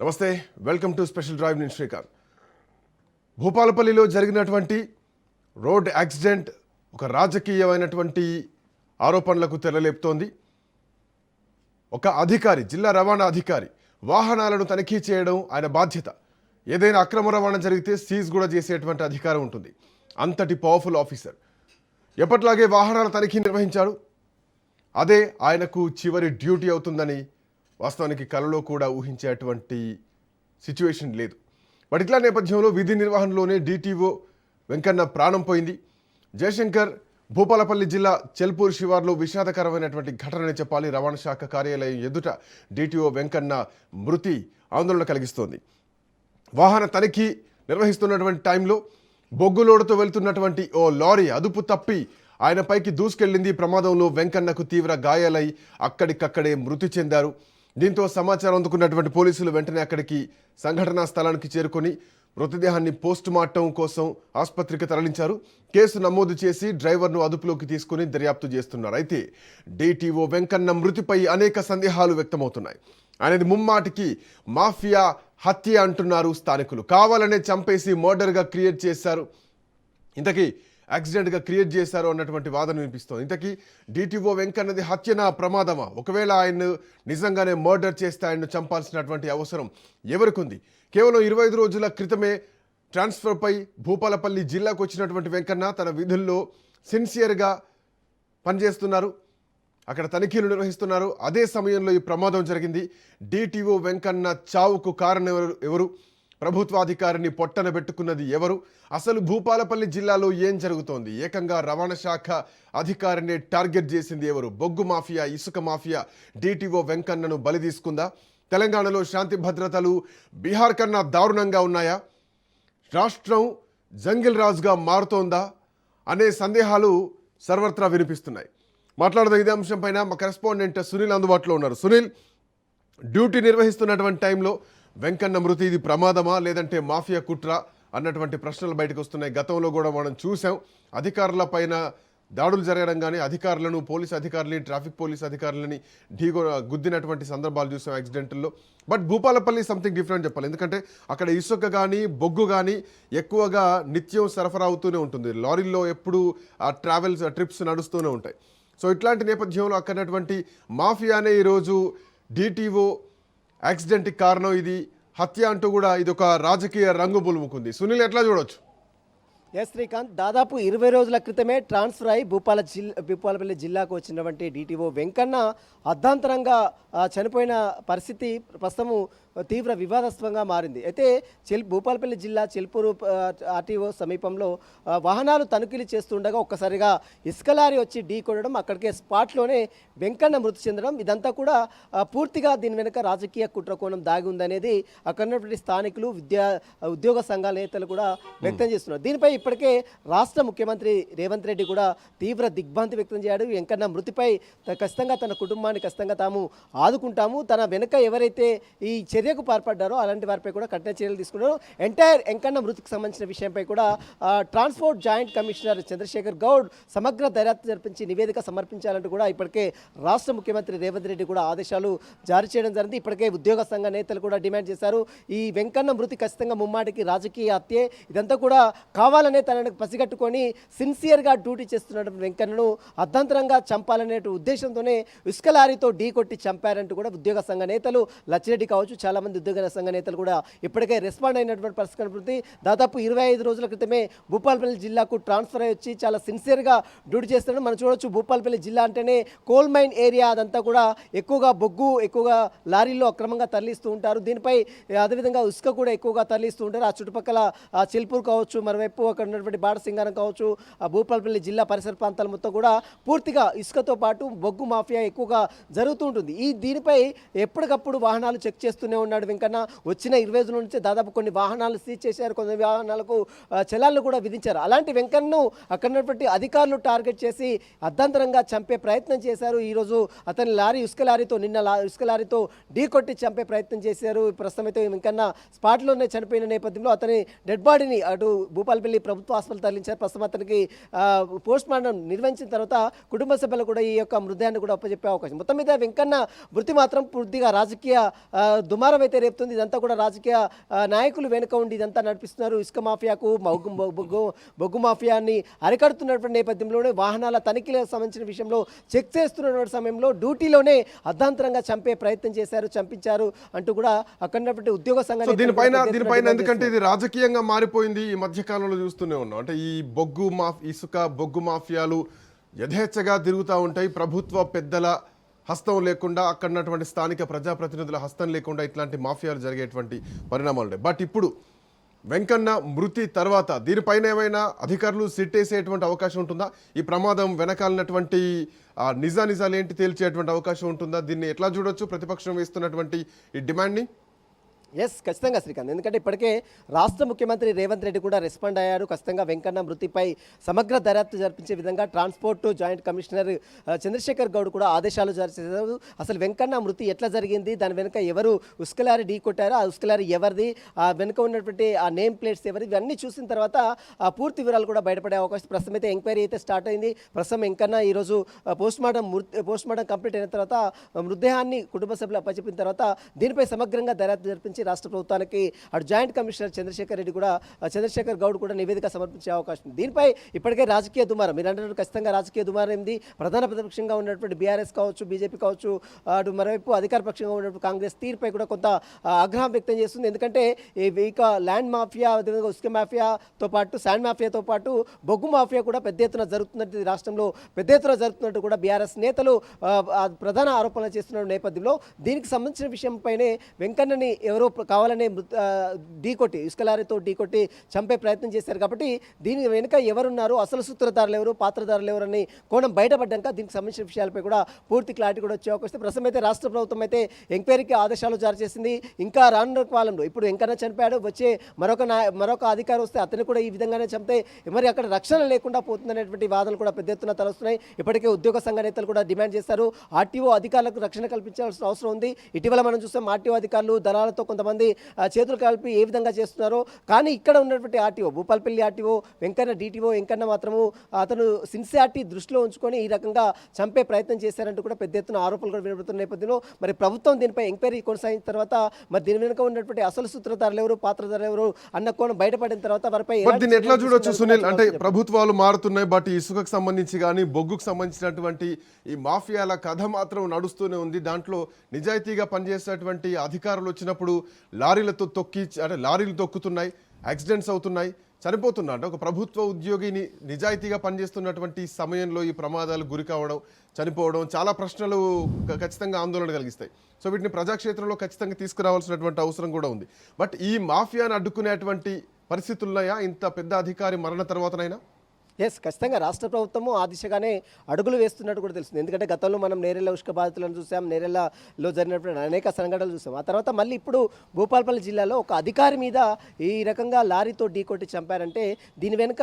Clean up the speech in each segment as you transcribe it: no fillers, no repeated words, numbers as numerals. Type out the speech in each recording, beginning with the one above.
నమస్తే, welcome to special drive. నేను శ్రీకాంత్. భూపాలపల్లిలో జరిగినటువంటి రోడ్ యాక్సిడెంట్ ఒక రాజకీయమైనటువంటి ఆరోపణలకు తెరలేపుతోంది. ఒక అధికారి, జిల్లా రవాణా అధికారి వాహనాలను తనిఖీ చేయడం ఆయన బాధ్యత. ఏదైనా అక్రమ రవాణా జరిగితే సీజ్ కూడా చేసేటువంటి అధికారం ఉంటుంది. అంతటి పవర్ఫుల్ ఆఫీసర్ ఎప్పట్లాగే వాహనాల తనిఖీ నిర్వహించాడు. అదే ఆయనకు చివరి డ్యూటీ అవుతుందని వాస్తవానికి కలలో కూడా ఊహించేటువంటి సిచ్యువేషన్ లేదు. బట్ ఇట్లా నేపథ్యంలో విధి నిర్వహణలోనే డిటిఓ వెంకన్న ప్రాణం పోయింది. జయశంకర్ భూపాలపల్లి జిల్లా చెల్పూర్ శివార్లో విషాదకరమైనటువంటి ఘటనని చెప్పాలి. రవాణా శాఖ కార్యాలయం ఎదుట డిటిఓ వెంకన్న మృతి ఆందోళన కలిగిస్తోంది. వాహన తనిఖీ నిర్వహిస్తున్నటువంటి టైంలో బొగ్గులోడుతో వెళ్తున్నటువంటి ఓ లారీ అదుపు తప్పి ఆయనపైకి దూసుకెళ్లింది. ప్రమాదంలో వెంకన్నకు తీవ్ర గాయాలై అక్కడికక్కడే మృతి చెందారు. దీంతో సమాచారం అందుకున్నటువంటి పోలీసులు వెంటనే అక్కడికి సంఘటనా స్థలానికి చేరుకొని మృతదేహాన్ని పోస్ట్ మార్టం కోసం ఆసుపత్రికి తరలించారు. కేసు నమోదు చేసి డ్రైవర్ను అదుపులోకి తీసుకుని దర్యాప్తు చేస్తున్నారు. అయితే డిటిఓ వెంకన్న మృతిపై అనేక సందేహాలు వ్యక్తమవుతున్నాయి. అనేది ముమ్మాటికి మాఫియా హత్య అంటున్నారు స్థానికులు. కావాలనే చంపేసి మర్డర్గా క్రియేట్ చేశారు, ఇంతకీ యాక్సిడెంట్గా క్రియేట్ చేశారు అన్నటువంటి వాదన వినిపిస్తోంది. ఇంతకీ డిటిఓ వెంకన్నది హత్యనా, ప్రమాదమా? ఒకవేళ ఆయన నిజంగానే మర్డర్ చేస్తే ఆయన్ను చంపాల్సినటువంటి అవసరం ఎవరికి ఉంది? కేవలం 25 రోజుల క్రితమే ట్రాన్స్ఫర్పై భూపాలపల్లి జిల్లాకు వచ్చినటువంటి వెంకన్న తన విధుల్లో సిన్సియర్గా పనిచేస్తున్నారు, అక్కడ తనిఖీలు నిర్వహిస్తున్నారు. అదే సమయంలో ఈ ప్రమాదం జరిగింది. డిటిఓ వెంకన్న చావుకు కారణం ఎవరు? ప్రభుత్వాధికారిని పొట్టన పెట్టుకున్నది ఎవరు? అసలు భూపాలపల్లి జిల్లాలో ఏం జరుగుతోంది? ఏకంగా రవాణా శాఖ అధికారిని టార్గెట్ చేసింది ఎవరు? బొగ్గు మాఫియా, ఇసుక మాఫియా డిటిఓ వెంకన్నను బలి తీసుకుందా? తెలంగాణలో శాంతి భద్రతలు బీహార్ కన్నా దారుణంగా ఉన్నాయా? రాష్ట్రం జంగిల్ రాజుగా మారుతోందా అనే సందేహాలు సర్వత్రా వినిపిస్తున్నాయి. మాట్లాడదాం ఇదే అంశం పైన. మా కరెస్పాండెంట్ సునీల్ అందుబాటులో ఉన్నారు. సునీల్, డ్యూటీ నిర్వహిస్తున్నటువంటి టైంలో వెంకన్న మృతి ఇది ప్రమాదమా లేదంటే మాఫియా కుట్ర అన్నటువంటి ప్రశ్నలు బయటకు వస్తున్నాయి. గతంలో కూడా మనం చూసాం అధికారుల పైన దాడులు జరగడం, కానీ అధికారులను, పోలీస్ అధికారులని, ట్రాఫిక్ పోలీస్ అధికారులని గుద్దినటువంటి సందర్భాలు చూసాం యాక్సిడెంట్లో. బట్ భూపాలపల్లి సంథింగ్ డిఫరెంట్ చెప్పాలి. ఎందుకంటే అక్కడ ఇసుక కానీ బొగ్గు కానీ ఎక్కువగా నిత్యం సరఫరా అవుతూనే ఉంటుంది. లారీల్లో ఎప్పుడు ఆ ట్రిప్స్ నడుస్తూనే ఉంటాయి. సో ఇట్లాంటి నేపథ్యంలో అక్కడటువంటి మాఫియానే ఈరోజు డిటిఓ యాక్సిడెంట్కి కారణం, ఇది హత్య అంటూ కూడా ఇది ఒక రాజకీయ రంగు పులుముకుంది. సునీల్, ఎట్లా చూడొచ్చు? ఎస్ శ్రీకాంత్, దాదాపు 20 రోజుల క్రితమే ట్రాన్స్ఫర్ అయి భూపాలపల్లి జిల్లాకు వచ్చినటువంటి డిటిఓ వెంకన్న అర్ధాంతరంగా చనిపోయిన పరిస్థితి ప్రస్తుతము తీవ్ర వివాదాస్పదంగా మారింది. అయితే భూపాలపల్లి జిల్లా చెల్పూరు ఆర్టీఓ సమీపంలో వాహనాలు తనిఖీలు చేస్తుండగా ఒక్కసారిగా ఇసుక లారీ వచ్చి ఢీ కొనడం, అక్కడికే స్పాట్లోనే వెంకన్న మృతి చెందడం, ఇదంతా కూడా పూర్తిగా దీని వెనుక రాజకీయ కుట్రకోణం దాగి ఉందనేది అక్కడ ఉన్నటువంటి స్థానికులు, ఉద్యోగ సంఘాల నేతలు కూడా వ్యక్తం చేస్తున్నారు. దీనిపై ఇప్పటికే రాష్ట్ర ముఖ్యమంత్రి రేవంత్ రెడ్డి కూడా తీవ్ర దిగ్భ్రాంతి వ్యక్తం చేశాడు. వెంకన్న మృతిపై ఖచ్చితంగా తన కుటుంబాన్ని ఖచ్చితంగా తాము ఆదుకుంటాము, తన వెనుక ఎవరైతే ఈ చర్యకు పాల్పడ్డారో అలాంటి వారిపై కూడా కఠిన చర్యలు తీసుకున్నారు. ఎంటైర్ వెంకన్న మృతికి సంబంధించిన విషయంపై కూడా transport joint commissioner Chandrashekar Goud సమగ్ర దర్యాప్తు జరిపించి నివేదిక సమర్పించాలంటూ కూడా ఇప్పటికే రాష్ట్ర ముఖ్యమంత్రి రేవంత్ రెడ్డి కూడా ఆదేశాలు జారీ చేయడం జరిగింది. ఇప్పటికే ఉద్యోగ సంఘ నేతలు కూడా డిమాండ్ చేశారు, ఈ వెంకన్న మృతి ఖచ్చితంగా ముమ్మాటికి రాజకీయ హత్యే, ఇదంతా కూడా కావాలనే తనను పసిగట్టుకొని సిన్సియర్గా డ్యూటీ చేస్తున్నటువంటి వెంకన్నను అర్ధాంతరంగా చంపాలనే ఉద్దేశంతోనే ఇసుక లారీతో ఢీ కొట్టి చంపారంటూ కూడా ఉద్యోగ సంఘ నేతలు, లచ్చిరెడ్డి కావచ్చు, చాలామంది ఉద్యోగ సంఘ నేతలు కూడా ఇప్పటికే రెస్పాండ్ అయినటువంటి పరిస్థితి. దాదాపు 25 రోజుల క్రితమే భూపాలపల్లి జిల్లాకు ట్రాన్స్ఫర్ అయ్యి వచ్చి చాలా సిన్సియర్గా డ్యూటీ చేస్తున్నాడు. మనం చూడొచ్చు, భూపాలపల్లి జిల్లా అంటేనే కోల్ మైన్ ఏరియా, అదంతా కూడా ఎక్కువగా బొగ్గు ఎక్కువగా లారీల్లో అక్రమంగా తరలిస్తూ ఉంటారు. దీనిపై అదేవిధంగా ఇసుక కూడా ఎక్కువగా తరలిస్తూ ఉంటారు. ఆ చుట్టుపక్కల చెల్పూర్ కావచ్చు, మరోవైపు అక్కడ ఉన్నటువంటి బాడసింగారం కావచ్చు, ఆ భూపాలపల్లి జిల్లా పరిసర ప్రాంతాల మొత్తం కూడా పూర్తిగా ఇసుకతో పాటు బొగ్గు మాఫియా ఎక్కువగా జరుగుతూ ఉంటుంది. దీనిపై ఎప్పటికప్పుడు వాహనాలు చెక్ చేస్తూనే ఉన్నాడు వెంకన్న. వచ్చిన 20 రోజుల నుంచి దాదాపు కొన్ని వాహనాలు సీజ్ చేశారు, కొన్ని వాహనాలకు చలాన్లు కూడా విధించారు. అలాంటి వెంకన్నను అక్కడ ఉన్నటువంటి అధికారులు టార్గెట్ చేసి అర్ధాంతరంగా చంపే ప్రయత్నం చేశారు. ఈరోజు అతని ఇసుక లారీతో ఇసుక లారీతో ఢీ కొట్టి చంపే ప్రయత్నం చేశారు. ప్రస్తుతం అయితే వెంకన్న స్పాట్లోనే చనిపోయిన నేపథ్యంలో అతని డెడ్ బాడీని అటు భూపాలపల్లి ప్రభుత్వ హాస్పిటల్ తరలించారు. ప్రస్తుతం అతనికి పోస్ట్ మార్టం నిర్వహించిన తర్వాత కుటుంబ సభ్యులు కూడా ఈ యొక్క మృతదేహాన్ని కూడా అప్పచెప్పే అవకాశం. మొత్తం మీద వెంకన్న మృతి మాత్రం పూర్తిగా రాజకీయ దుమారం అయితే రేపుతుంది. ఇదంతా కూడా రాజకీయ నాయకులు వెనుక ఉండి ఇదంతా నడిపిస్తున్నారు. ఇసుక మాఫియాకు బొగ్గు మాఫియాని అరికడుతున్నటువంటి నేపథ్యంలోనే వాహనాల తనిఖీలకు సంబంధించిన విషయంలో చెక్ చేస్తున్న సమయంలో డ్యూటీలోనే అర్ధాంతరంగా చంపే ప్రయత్నం చేశారు, చంపించారు అంటూ కూడా అక్కడ ఉద్యోగ సంఘాలు దీనిపైన ఎందుకంటే ఇది రాజకీయంగా మారిపోయింది. ఈ మధ్య కాలంలో చూస్తూనే ఉన్నాం. అంటే ఈ ఇసుక బొగ్గు మాఫియాలు యథేచ్ఛగా తిరుగుతూ ఉంటాయి. ప్రభుత్వ పెద్దల హస్తం లేకుండా, అక్కడ ఉన్నటువంటి స్థానిక ప్రజాప్రతినిధుల హస్తం లేకుండా ఇట్లాంటి మాఫియాలు జరిగేటువంటి పరిణామాలు ఉంటాయి. బట్ ఇప్పుడు వెంకన్న మృతి తర్వాత దీనిపైన ఏమైనా అధికారులు సిట్టేసేటువంటి అవకాశం ఉంటుందా? ఈ ప్రమాదం వెనకాలన్నటువంటి నిజాలు ఏంటి తేల్చేటువంటి అవకాశం ఉంటుందా? దీన్ని ఎట్లా చూడొచ్చు ప్రతిపక్షం వేస్తున్నటువంటి ఈ డిమాండ్ని? ఎస్, ఖచ్చితంగా శ్రీకాంత్. ఎందుకంటే ఇప్పటికే రాష్ట్ర ముఖ్యమంత్రి రేవంత్ రెడ్డి కూడా రెస్పాండ్ అయ్యారు. ఖచ్చితంగా వెంకన్న మృతిపై సమగ్ర దర్యాప్తు జరిపించే విధంగా transport joint commissioner Chandrashekar Goud కూడా ఆదేశాలు జారీ చేశారు. అసలు వెంకన్న మృతి ఎట్లా జరిగింది, దాని వెనుక ఎవరు ఉస్కలారి ఢీ కొట్టారో, ఆ ఉస్కలారి ఎవరిది, ఆ వెనుక ఉన్నటువంటి ఆ నేమ్ ప్లేట్స్ ఎవరిది, ఇవన్నీ చూసిన తర్వాత ఆ పూర్తి వివరాలు కూడా బయటపడే అవకాశం. ప్రస్తుతం అయితే ఎంక్వైరీ అయితే స్టార్ట్ అయింది. ప్రస్తుతం వెంకన్న ఈరోజు పోస్ట్ మార్టం కంప్లీట్ అయిన తర్వాత మృతదేహాన్ని కుటుంబ సభ్యులు అప్పచెప్పిన తర్వాత దీనిపై సమగ్రంగా దర్యాప్తు జరిపించి రాష్ట్ర ప్రభుత్వానికి అటు జాయింట్ కమిషనర్ చంద్రశేఖర్ గౌడ్ కూడా నివేదిక సమర్పించే అవకాశం ఉంది. దీనిపై ఇప్పటికే రాజకీయ దుమారం, మీరు అంటే ఖచ్చితంగా రాజకీయ దుమారం ఏంది. ప్రధాన ప్రతిపక్షంగా ఉన్నటువంటి బీఆర్ఎస్ కావచ్చు, బీజేపీ కావచ్చు, అటు మరోవైపు అధికార పక్షంగా ఉన్నటువంటి కాంగ్రెస్ తీరుపై కూడా కొంత ఆగ్రహం వ్యక్తం చేస్తుంది. ఎందుకంటే ఇక ల్యాండ్ మాఫియా, ఉస్క మాఫియాతో పాటు శాండ్ మాఫియాతో పాటు బొగ్గు మాఫియా కూడా పెద్ద ఎత్తున జరుగుతున్నట్టు, రాష్ట్రంలో పెద్ద ఎత్తున జరుగుతున్నట్టు కూడా బీఆర్ఎస్ నేతలు ప్రధాన ఆరోపణలు చేస్తున్న నేపథ్యంలో దీనికి సంబంధించిన విషయంపైనే వెంకన్నని ఎవరో కావాలనే ఢీకొట్టి, ఇసుక లారీతో ఢీకొట్టి చంపే ప్రయత్నం చేశారు. కాబట్టి దీని వెనుక ఎవరున్నారు, అసలు సూత్రధారులు ఎవరు, పాత్రధారులు ఎవరు అని కోణం బయటపడ్డాక దీనికి సంబంధించిన విషయాలపై కూడా పూర్తి క్లారిటీ కూడా వచ్చే అవకాశం. ప్రస్తుతం అయితే రాష్ట్ర ప్రభుత్వం అయితే ఎంక్వైరీకి ఆదేశాలు జారీ చేసింది. ఇంకా రానున్న కాలంలో ఇప్పుడు వెంకన్న చనిపోయాడు, వచ్చే మరొక అధికారి వస్తే అతను కూడా ఈ విధంగానే చంపితే మరి అక్కడ రక్షణ లేకుండా పోతుందనేటువంటి వాదనలు కూడా పెద్ద ఎత్తున తలొస్తున్నాయి. ఇప్పటికే ఉద్యోగ సంఘ నేతలు కూడా డిమాండ్ చేశారు. ఆర్టీఓ అధికారులకు రక్షణ కల్పించాల్సిన అవసరం ఉంది. ఇటీవల మనం చూస్తాం ఆర్టీఓ అధికారులు దళాలతో కొంతమంది చేతులు కలిపి ఏ విధంగా చేస్తున్నారో, కానీ ఇక్కడ ఉన్నటువంటి RTO, Bhupalpally RTO Venkanna DTO Venkanna మాత్రము అతను సిన్సియారిటీ దృష్టిలో ఉంచుకొని ఈ రకంగా చంపే ప్రయత్నం చేశారంటూ కూడా పెద్ద ఎత్తున ఆరోపణలు కూడా వినబడుతున్న నేపథ్యంలో మరి ప్రభుత్వం దీనిపై ఎంక్వైరీ కొనసాగిన తర్వాత మరి దీని వెనుక ఉన్నటువంటి అసలు సూత్రధారులు ఎవరు, పాత్రధారులు ఎవరు అన్న కోణం బయటపడిన తర్వాత వారిపై దీన్ని ఎట్లా చూడొచ్చు సునీల్? అంటే ప్రభుత్వాలు మారుతున్నాయి, బట్ ఇసుకకు సంబంధించి కానీ బొగ్గుకు సంబంధించినటువంటి ఈ మాఫియాల కథ మాత్రం నడుస్తూనే ఉంది. దాంట్లో నిజాయితీగా పనిచేసేటువంటి అధికారులు వచ్చినప్పుడు లారీలతో లారీలు తొక్కుతున్నాయి, యాక్సిడెంట్స్ అవుతున్నాయి, చనిపోతున్నా. అంటే ఒక ప్రభుత్వ ఉద్యోగిని నిజాయితీగా పనిచేస్తున్నటువంటి సమయంలో ఈ ప్రమాదాలు గురి కావడం, చనిపోవడం చాలా ప్రశ్నలు ఖచ్చితంగా ఆందోళన కలిగిస్తాయి. సో వీటిని ప్రజాక్షేత్రంలో ఖచ్చితంగా తీసుకురావాల్సినటువంటి అవసరం కూడా ఉంది. బట్ ఈ మాఫియాను అడ్డుకునేటువంటి పరిస్థితులున్నాయా ఇంత పెద్ద అధికారి మరణ తర్వాతనైనా? ఎస్, ఖచ్చితంగా రాష్ట్ర ప్రభుత్వము ఆ దిశగానే అడుగులు వేస్తున్నట్టు కూడా తెలుస్తుంది. ఎందుకంటే గతంలో మనం నేరెళ్ళ ఉష్క బాధితులను చూసాం, నేరెళ్ళలో జరిగినటువంటి అనేక సంఘటనలు చూసాం. ఆ తర్వాత మళ్ళీ ఇప్పుడు భూపాలపల్లి జిల్లాలో ఒక అధికారి మీద ఈ రకంగా లారీతో ఢీకొట్టి చంపారంటే దీని వెనుక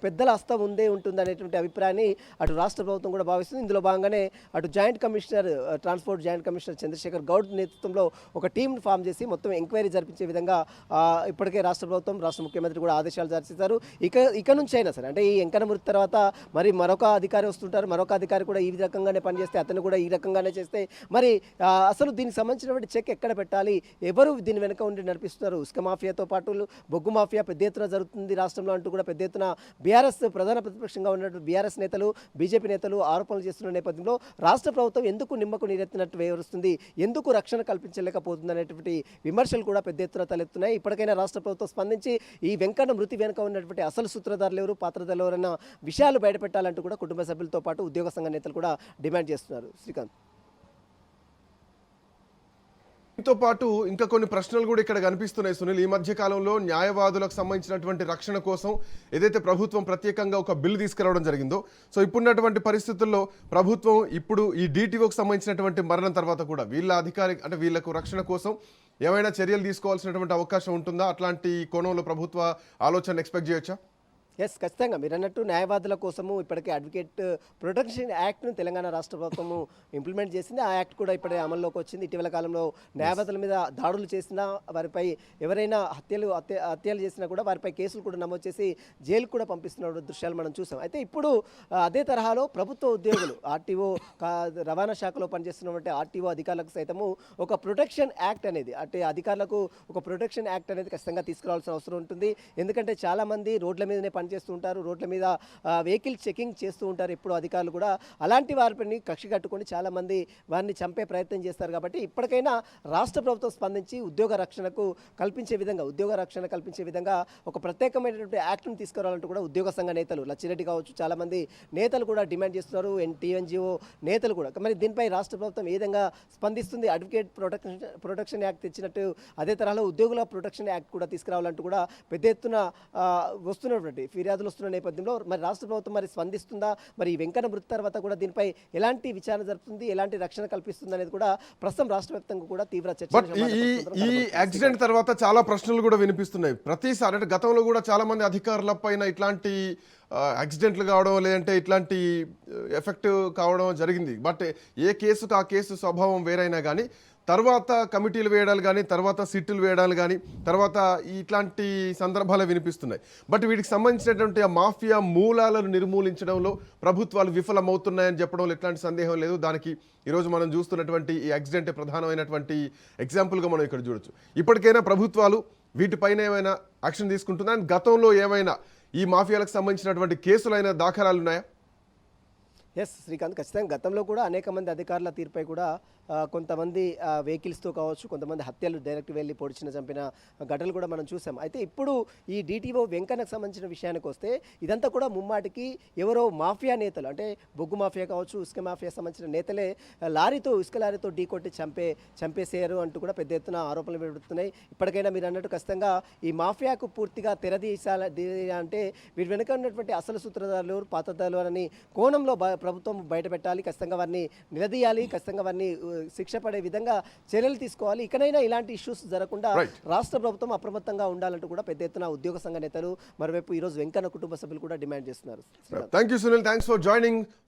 పెద్దల హస్తం ఉంటుంది అనేటువంటి అభిప్రాయాన్ని అటు రాష్ట్ర ప్రభుత్వం కూడా భావిస్తుంది. ఇందులో భాగంగానే అటు transport joint commissioner Chandrashekar Goud నేతృత్వంలో ఒక టీంను ఫామ్ చేసి మొత్తం ఎంక్వైరీ జరిపించే విధంగా ఇప్పటికే రాష్ట్ర ప్రభుత్వం, రాష్ట్ర ముఖ్యమంత్రి కూడా ఆదేశాలు జారీ చేశారు. ఇక నుంచి అయినా సరే, అంటే ఈ వెంకన్న మృతి తర్వాత మరి మరొక అధికారి వస్తుంటారు, మరొక అధికారి కూడా ఈ రకంగానే పనిచేస్తే అతను కూడా ఈ రకంగానే చేస్తే మరి అసలు దీనికి సంబంధించినటువంటి చెక్ ఎక్కడ పెట్టాలి, ఎవరు దీని వెనుక ఉండి నడిపిస్తున్నారు? ఉస్క మాఫియాతో పాటు బొగ్గు మాఫియా పెద్ద ఎత్తున జరుగుతుంది రాష్ట్రంలో అంటూ కూడా పెద్ద ఎత్తున బీఆర్ఎస్ ప్రధాన ప్రతిపక్షంగా ఉన్నటువంటి బీఆర్ఎస్ నేతలు, బీజేపీ నేతలు ఆరోపణలు చేస్తున్న నేపథ్యంలో రాష్ట్ర ప్రభుత్వం ఎందుకు నిమ్మకు నీరెత్తినట్టు వ్యవహరిస్తుంది, ఎందుకు రక్షణ కల్పించలేకపోతుంది అనేటువంటి విమర్శలు కూడా పెద్ద ఎత్తున తలెత్తున్నాయి. ఇప్పటికైనా రాష్ట్ర ప్రభుత్వం స్పందించి ఈ వెంకన్న మృతి వెనుక ఉన్నటువంటి అసలు సూత్రధారులు ఎవరు, పాత్రధారులు ఎవరన్న విషయాలు బయటపెట్టాలంటూ కూడా కుటుంబ సభ్యులతో పాటు ఉద్యోగ సంఘ నేతలు కూడా డిమాండ్ చేస్తున్నారు. శ్రీకాంత్, దీంతో పాటు ఇంకా కొన్ని ప్రశ్నలు కూడా ఇక్కడ కనిపిస్తున్నాయి సునీల్. ఈ మధ్య కాలంలో న్యాయవాదులకు సంబంధించినటువంటి రక్షణ కోసం ఏదైతే ప్రభుత్వం ప్రత్యేకంగా ఒక బిల్లు తీసుకురావడం జరిగిందో, సో ఇప్పుడున్నటువంటి పరిస్థితుల్లో ప్రభుత్వం ఇప్పుడు ఈ డీటీఓకి సంబంధించినటువంటి మరణం తర్వాత కూడా వీళ్ళకు రక్షణ కోసం ఏమైనా చర్యలు తీసుకోవాల్సినటువంటి అవకాశం ఉంటుందా? అట్లాంటి కోణంలో ప్రభుత్వ ఆలోచన ఎక్స్పెక్ట్ చేయొచ్చా? ఎస్, ఖచ్చితంగా మీరు అన్నట్టు న్యాయవాదుల కోసము ఇప్పటికే అడ్వకేట్ ప్రొటెక్షన్ యాక్ట్ను తెలంగాణ రాష్ట్ర ప్రభుత్వము ఇంప్లిమెంట్ చేసింది. ఆ యాక్ట్ కూడా ఇప్పుడే అమల్లోకి వచ్చింది. ఇటీవల కాలంలో న్యాయవాదుల మీద దాడులు చేసినా, వారిపై ఎవరైనా హత్యలు చేసినా కూడా వారిపై కేసులు కూడా నమోదు చేసి జైలు కూడా పంపిస్తున్న దృశ్యాలు మనం చూసాం. అయితే ఇప్పుడు అదే తరహాలో ప్రభుత్వ ఉద్యోగులు ఆర్టీఓ రవాణా శాఖలో పనిచేస్తున్నటువంటి ఆర్టీఓ అధికారులకు సైతము ఒక ప్రొటెక్షన్ యాక్ట్ అనేది, అంటే అధికారులకు ఒక ప్రొటెక్షన్ యాక్ట్ అనేది ఖచ్చితంగా తీసుకురావాల్సిన అవసరం ఉంటుంది. ఎందుకంటే చాలామంది రోడ్ల మీదనే పనిచేస్తూ ఉంటారు, రోడ్ల మీద వెహికల్ చెకింగ్ చేస్తూ ఉంటారు ఎప్పుడు అధికారులు కూడా. అలాంటి వారిని కక్ష కట్టుకొని చాలామంది వారిని చంపే ప్రయత్నం చేస్తారు. కాబట్టి ఇప్పటికైనా రాష్ట్ర ప్రభుత్వం స్పందించి ఉద్యోగ రక్షణ కల్పించే విధంగా ఒక ప్రత్యేకమైనటువంటి యాక్ట్ను తీసుకురావాలంటూ కూడా ఉద్యోగ సంఘ నేతలు లచ్చిరెడ్డి కావచ్చు, చాలామంది నేతలు కూడా డిమాండ్ చేస్తున్నారు. టీఎన్జిఓ నేతలు కూడా. మరి దీనిపై రాష్ట్ర ప్రభుత్వం ఏ విధంగా స్పందిస్తుంది? అడ్వకేట్ ప్రొటెక్షన్ యాక్ట్ తెచ్చినట్టు అదే తరహాలో ఉద్యోగుల ప్రొటెక్షన్ యాక్ట్ కూడా తీసుకురావాలంటూ కూడా పెద్ద ఎత్తున వస్తున్నటువంటి ఫిర్యాదులు వస్తున్న నేపథ్యంలో మరి రాష్ట్ర ప్రభుత్వం మరి స్పందిస్తుందా? మరి ఈ వెంకన్న మృతి తర్వాత కూడా దీనిపై ఎలాంటి విచారణ జరుపుతుంది, ఎలాంటి రక్షణ కల్పిస్తుంది అనేది కూడా ప్రస్తుతం రాష్ట్ర వ్యాప్తంగా కూడా తీవ్ర చర్చ. బట్ ఈ యాక్సిడెంట్ తర్వాత చాలా ప్రశ్నలు కూడా వినిపిస్తున్నాయి. ప్రతిసారి అంటే గతంలో కూడా చాలా మంది అధికారుల పైన ఇట్లాంటి యాక్సిడెంట్లు కావడం లేదంటే ఇట్లాంటి ఎఫెక్ట్ కావడం జరిగింది. బట్ ఏ కేసుకు ఆ కేసు స్వభావం వేరైనా కానీ తర్వాత కమిటీలు వేయడాలు కానీ, తర్వాత సిట్టులు వేయడాలు కానీ, తర్వాత ఇట్లాంటి సందర్భాలు వినిపిస్తున్నాయి. బట్ వీటికి సంబంధించినటువంటి ఆ మాఫియా మూలాలను నిర్మూలించడంలో ప్రభుత్వాలు విఫలమవుతున్నాయని చెప్పడంలో ఎట్లాంటి సందేహం లేదు. దానికి ఈరోజు మనం చూస్తున్నటువంటి ఈ యాక్సిడెంట్ ప్రధానమైనటువంటి ఎగ్జాంపుల్గా మనం ఇక్కడ చూడొచ్చు. ఇప్పటికైనా ప్రభుత్వాలు వీటిపైన ఏమైనా యాక్షన్ తీసుకుంటుందా? అండ్ గతంలో ఏమైనా ఈ మాఫియాలకు సంబంధించినటువంటి కేసులైన దాఖలాలు ఉన్నాయా? ఎస్ శ్రీకాంత్, ఖచ్చితంగా గతంలో కూడా అనేక మంది అధికారుల తీరుపై కూడా కొంతమంది వెహికల్స్తో కావచ్చు, కొంతమంది హత్యలు డైరెక్ట్ వెళ్ళి పొడిచిన చంపిన ఘటనలు కూడా మనం చూసాం. అయితే ఇప్పుడు ఈ డిటిఓ వెంకన్నకు సంబంధించిన విషయానికి వస్తే ఇదంతా కూడా ముమ్మాటికి ఎవరో మాఫియా నేతలు, అంటే బొగ్గు మాఫియా కావచ్చు, ఇసుక మాఫియా సంబంధించిన నేతలే ఇసుక లారీతో ఢీకొట్టి చంపేసేయారు అంటూ కూడా పెద్ద ఎత్తున ఆరోపణలు వెలువడుతున్నాయి. ఇప్పటికైనా మీరు అన్నట్టు ఖచ్చితంగా ఈ మాఫియాకు పూర్తిగా తెరదీయాలి అంటే వీరి వెనుక ఉన్నటువంటి అసలు సూత్రధారులు, పాత్రధారులు అని కోణంలో ప్రభుత్వం బయట పెట్టాలి. ఖచ్చితంగా వారిని నిలదీయాలి, ఖచ్చితంగా వారిని శిక్ష పడే విధంగా చర్యలు తీసుకోవాలి. ఇకనైనా ఇలాంటి ఇష్యూస్ జరగకుండా రాష్ట్ర ప్రభుత్వం అప్రమత్తంగా ఉండాలంటూ కూడా పెద్ద ఎత్తున ఉద్యోగ సంఘ నేతలు, మరోవైపు ఈరోజు వెంకన్న కుటుంబ సభ్యులు కూడా డిమాండ్ చేస్తున్నారు. Thank you Sunil, thanks for joining